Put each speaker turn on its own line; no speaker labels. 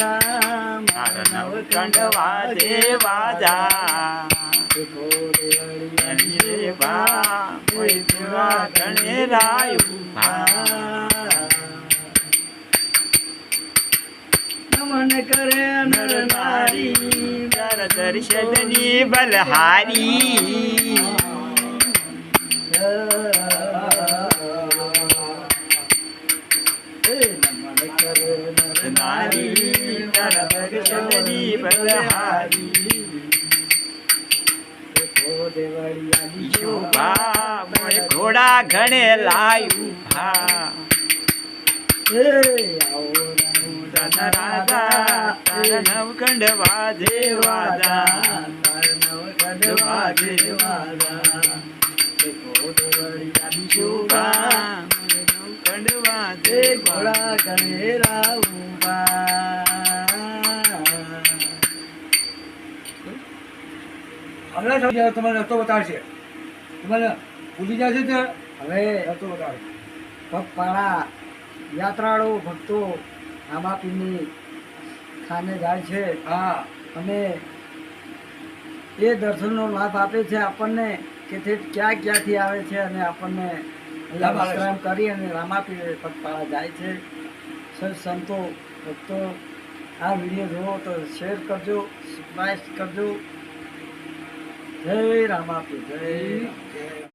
મારા નવકંડ વાજે વાજા રે બા કોઈ દેવા ગણે રાયું
નમન કરે નર નારી
દર્શનની બલહારી નારી દર્શનની બલહારી શોભા મોય ઘોડા ઘણે લાયું ભા રાધા નવકંડ વાજે વાજા નવકંડ વાજે વાજા શોભા નવકંડ વાજે
ઘોડા કરે
હવે તમારે રસ્તો બતાવશે તમારે ભૂલી જશે તો
હવે
રસ્તો બતાવે
પગપાળા યાત્રાળુ ભક્તો રામાપીરની ખાને જાય છે
હા
અને એ દર્શનનો લાભ આપે છે આપણને કે તે ક્યાં ક્યાંથી આવે છે અને આપણને
લાભ આવે છે.
વિશ્રામ કરી અને રામાપીર પગપાળા જાય છે. સંતો ભક્તો આ વિડીયો જુઓ તો શેર કરજો, સબસ્ક્રાઇબ કરજો. જય રામાપીર, જય